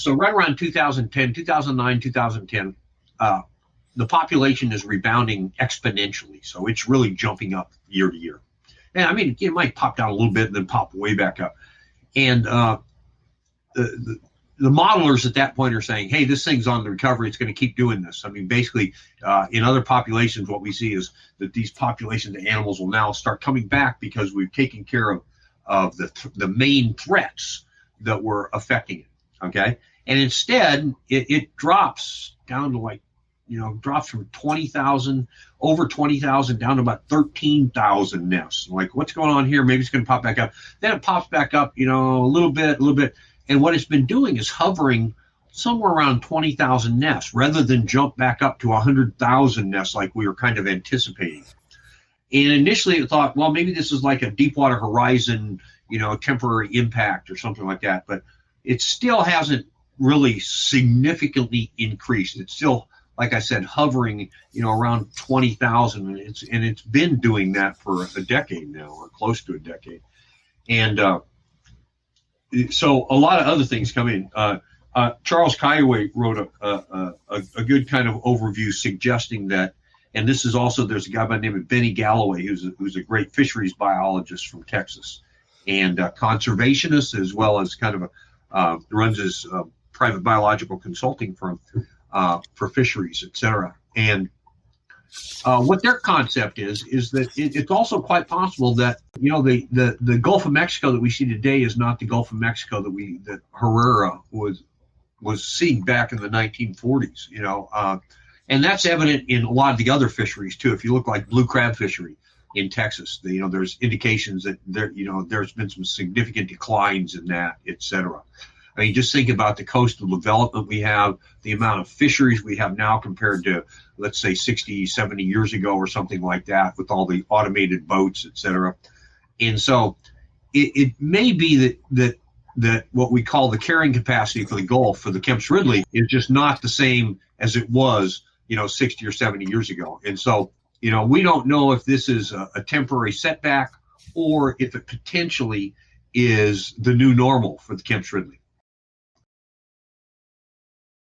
So right around 2010, 2009, 2010, the population is rebounding exponentially. So it's really jumping up year to year. And I mean, it might pop down a little bit and then pop way back up. And the modelers at that point are saying, hey, this thing's on the recovery. It's going to keep doing this. I mean, basically, in other populations, what we see is that these populations of animals will now start coming back because we've taken care of the main threats that were affecting it. Okay. And instead, it drops down to like, drops from 20,000, over 20,000 down to about 13,000 nests. Like, what's going on here? Maybe it's going to pop back up. Then it pops back up, a little bit. And what it's been doing is hovering somewhere around 20,000 nests rather than jump back up to 100,000 nests like we were kind of anticipating. And initially it thought, well, maybe this is like a Deepwater Horizon, temporary impact or something like that. But it still hasn't really significantly increased. It's still, like I said, hovering, around 20,000, and it's been doing that for a decade now, or close to a decade. And so a lot of other things come in. Charles Caillouet wrote a good kind of overview suggesting that, and this is also, there's a guy by the name of Benny Galloway, who's a great fisheries biologist from Texas, and conservationist, as well as kind of runs his private biological consulting firm for fisheries, et cetera. And what their concept is that it's also quite possible that, the Gulf of Mexico that we see today is not the Gulf of Mexico that Herrera was seeing back in the 1940s, and that's evident in a lot of the other fisheries too. If you look like blue crab fishery in Texas, there's indications that there's been some significant declines in that, et cetera. I mean, just think about the coastal development we have, the amount of fisheries we have now compared to, let's say, 60, 70 years ago or something like that, with all the automated boats, et cetera. And so it may be that what we call the carrying capacity for the Gulf, for the Kemp's Ridley, is just not the same as it was, 60 or 70 years ago. And so, we don't know if this is a temporary setback or if it potentially is the new normal for the Kemp's Ridley.